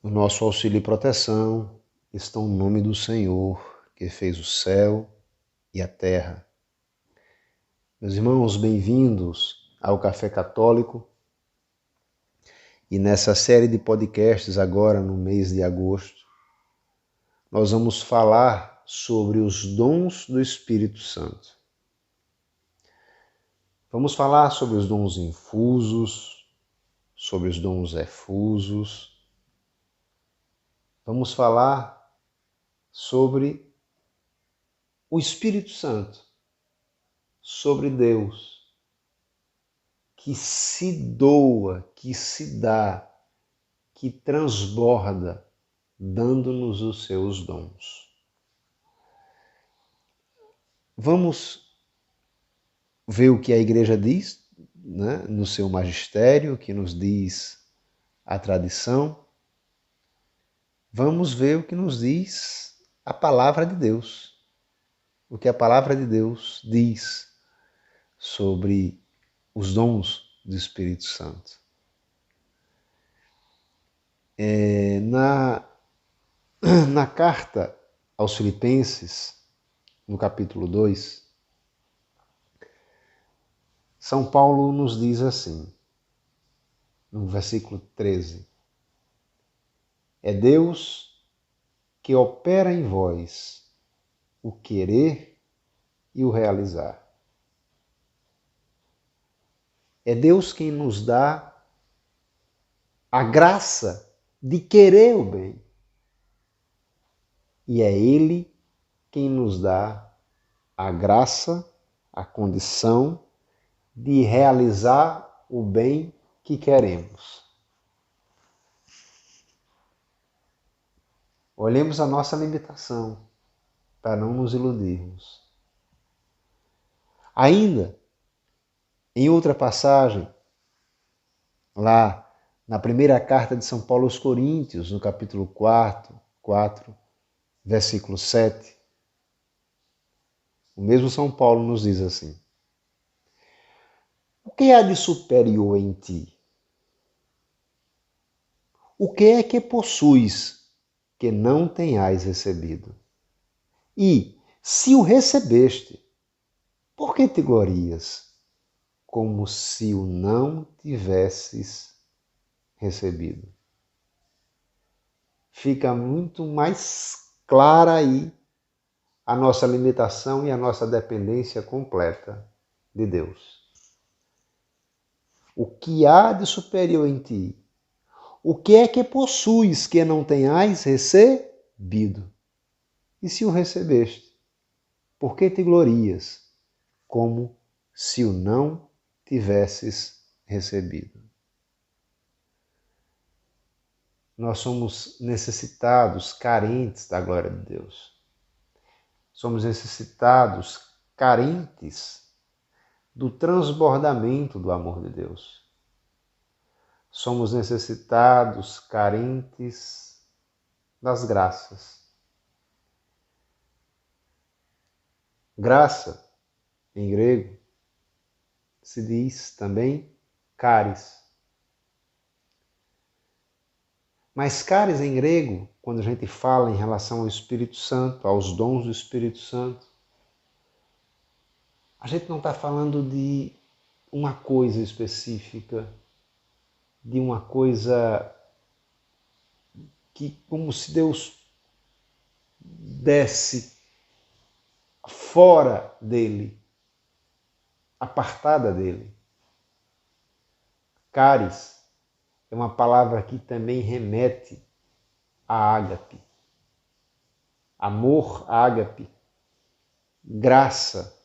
O nosso auxílio e proteção estão no nome do Senhor, que fez o céu e a terra. Meus irmãos, bem-vindos ao Café Católico. E nessa série de podcasts, agora no mês de agosto, nós vamos falar sobre os dons do Espírito Santo. Vamos falar sobre os dons infusos, sobre os dons efusos. Vamos falar sobre o Espírito Santo, sobre Deus, que se doa, que se dá, que transborda, dando-nos os seus dons. Vamos ver o que a Igreja diz, né, no seu magistério, que nos diz a tradição. Vamos ver o que nos diz a palavra de Deus, o que a palavra de Deus diz sobre os dons do Espírito Santo. Na carta aos Filipenses, no capítulo 2, São Paulo nos diz assim, no versículo 13: é Deus que opera em vós o querer e o realizar. É Deus quem nos dá a graça de querer o bem. E é Ele quem nos dá a graça, a condição de realizar o bem que queremos. Olhemos a nossa limitação para não nos iludirmos. Ainda, em outra passagem, lá na primeira carta de São Paulo aos Coríntios, no capítulo 4, versículo 7, o mesmo São Paulo nos diz assim: o que há de superior em ti? O que é que possuis que não tenhais recebido? E, se o recebeste, por que te glorias, como se o não tivesses recebido? Fica muito mais clara aí a nossa limitação e a nossa dependência completa de Deus. O que há de superior em ti? O que é que possuis que não tenhais recebido? E se o recebeste, por que te glorias, como se o não tivesses recebido? Nós somos necessitados, carentes da glória de Deus. Somos necessitados, carentes do transbordamento do amor de Deus. Somos necessitados, carentes das graças. Graça, em grego, se diz também caris. Mas caris em grego, quando a gente fala em relação ao Espírito Santo, aos dons do Espírito Santo, a gente não está falando de uma coisa específica, de uma coisa que, como se Deus desse fora dele, apartada dele. Caris é uma palavra que também remete a ágape. Amor, ágape. Graça,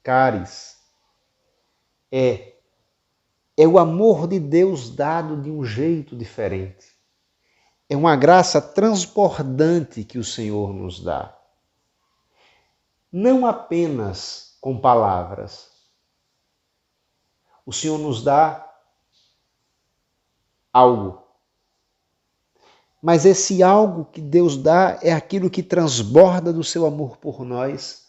caris. É o amor de Deus dado de um jeito diferente. É uma graça transbordante que o Senhor nos dá. Não apenas com palavras. O Senhor nos dá algo. Mas esse algo que Deus dá é aquilo que transborda do seu amor por nós,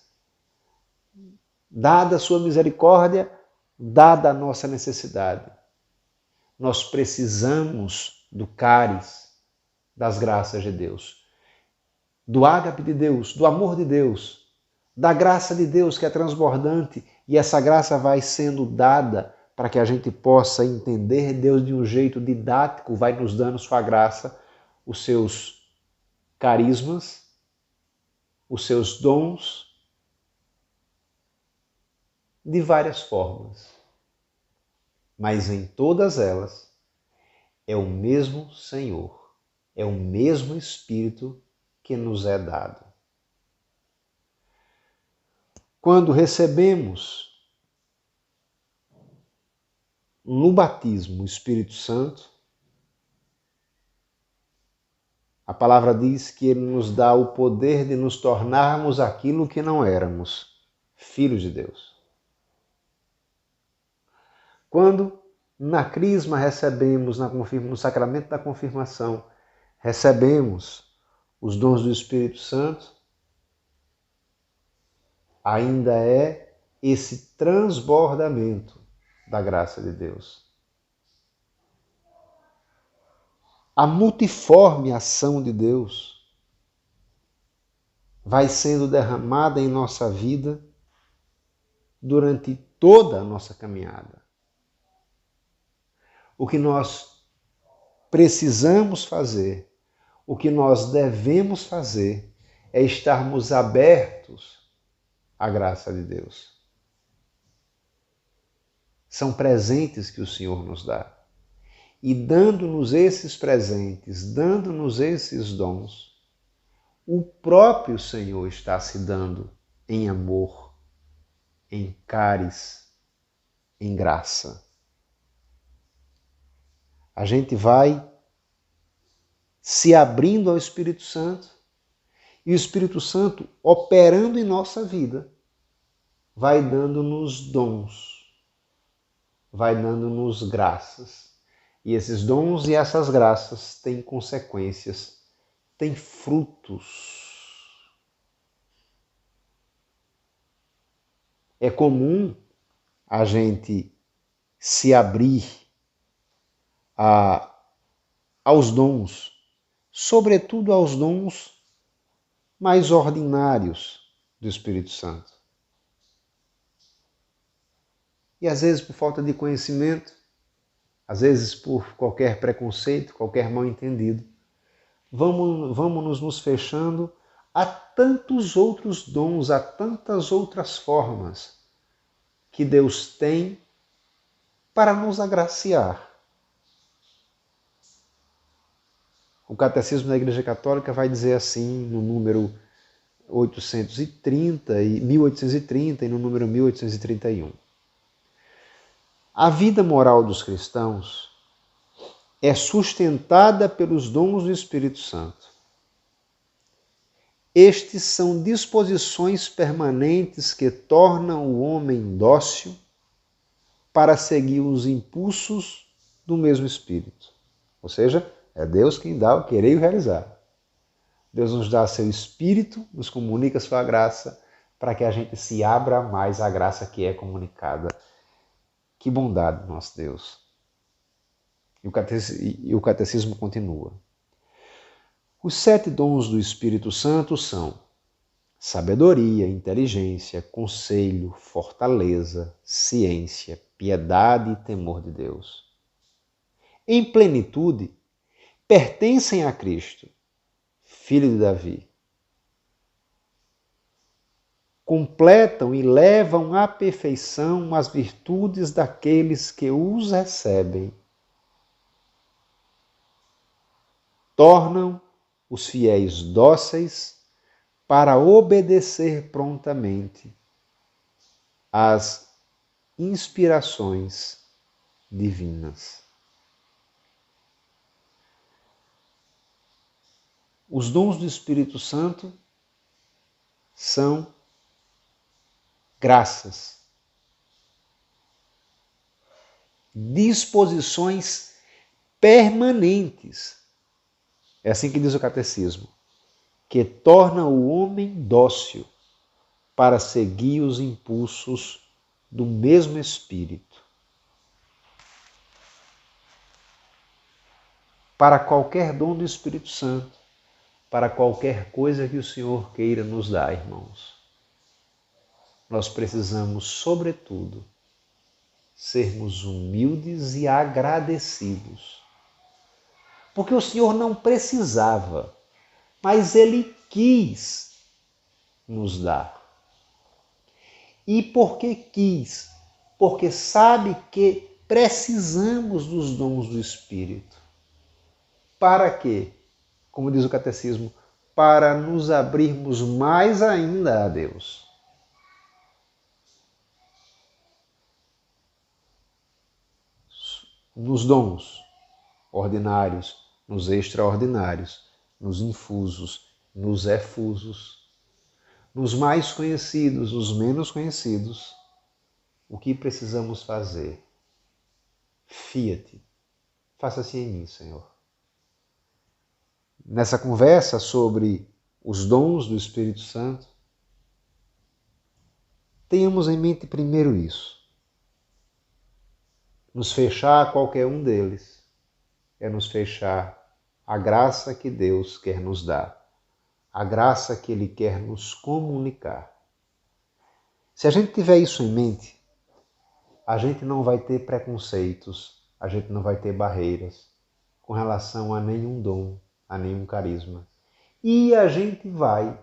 dada a sua misericórdia, dada a nossa necessidade. Nós precisamos do cálice, das graças de Deus, do ágape de Deus, do amor de Deus, da graça de Deus que é transbordante, e essa graça vai sendo dada para que a gente possa entender Deus de um jeito didático, vai nos dando sua graça, os seus carismas, os seus dons, de várias formas. Mas em todas elas é o mesmo Senhor, é o mesmo Espírito que nos é dado. Quando recebemos no batismo o Espírito Santo, a palavra diz que ele nos dá o poder de nos tornarmos aquilo que não éramos, filhos de Deus. Quando na crisma recebemos, no sacramento da confirmação, recebemos os dons do Espírito Santo, ainda é esse transbordamento da graça de Deus. A multiforme ação de Deus vai sendo derramada em nossa vida durante toda a nossa caminhada. O que nós precisamos fazer, o que nós devemos fazer, é estarmos abertos à graça de Deus. São presentes que o Senhor nos dá. E dando-nos esses presentes, dando-nos esses dons, o próprio Senhor está se dando em amor, em cáris, em graça. A gente vai se abrindo ao Espírito Santo e o Espírito Santo, operando em nossa vida, vai dando-nos dons, vai dando-nos graças. E esses dons e essas graças têm consequências, têm frutos. É comum a gente se abrir aos dons, sobretudo aos dons mais ordinários do Espírito Santo. E às vezes por falta de conhecimento, às vezes por qualquer preconceito, qualquer mal-entendido, vamos nos fechando a tantos outros dons, a tantas outras formas que Deus tem para nos agraciar. O Catecismo da Igreja Católica vai dizer assim, no número 1830 e no número 1831. A vida moral dos cristãos é sustentada pelos dons do Espírito Santo. Estes são disposições permanentes que tornam o homem dócil para seguir os impulsos do mesmo Espírito. Ou seja, é Deus quem dá o querer e o realizar. Deus nos dá seu Espírito, nos comunica sua graça, para que a gente se abra mais à graça que é comunicada. Que bondade, nosso Deus. E o catecismo continua. Os 7 dons do Espírito Santo são sabedoria, inteligência, conselho, fortaleza, ciência, piedade e temor de Deus. Em plenitude, pertencem a Cristo, Filho de Davi. Completam e levam à perfeição as virtudes daqueles que os recebem. Tornam os fiéis dóceis para obedecer prontamente às inspirações divinas. Os dons do Espírito Santo são graças, disposições permanentes. É assim que diz o catecismo, que torna o homem dócil para seguir os impulsos do mesmo Espírito. para qualquer dom do Espírito Santo, para qualquer coisa que o Senhor queira nos dar, irmãos. Nós precisamos, sobretudo, sermos humildes e agradecidos. Porque o Senhor não precisava, mas Ele quis nos dar. E por que quis? Porque sabe que precisamos dos dons do Espírito. Para quê? Como diz o Catecismo, para nos abrirmos mais ainda a Deus. Nos dons ordinários, nos extraordinários, nos infusos, nos efusos, nos mais conhecidos, nos menos conhecidos, o que precisamos fazer? Fia-te, faça-se em mim, Senhor. Nessa conversa sobre os dons do Espírito Santo, tenhamos em mente primeiro isso. Nos fechar a qualquer um deles é nos fechar a graça que Deus quer nos dar, a graça que Ele quer nos comunicar. Se a gente tiver isso em mente, a gente não vai ter preconceitos, a gente não vai ter barreiras com relação a nenhum dom, a nenhum carisma. E a gente vai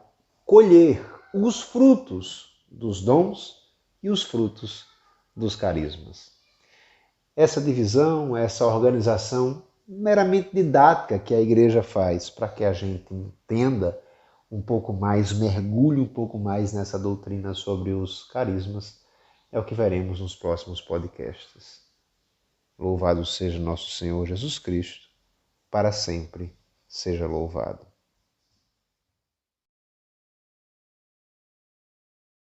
colher os frutos dos dons e os frutos dos carismas. Essa divisão, essa organização meramente didática que a igreja faz para que a gente entenda um pouco mais, mergulhe um pouco mais nessa doutrina sobre os carismas, é o que veremos nos próximos podcasts. Louvado seja nosso Senhor Jesus Cristo, para sempre seja louvado.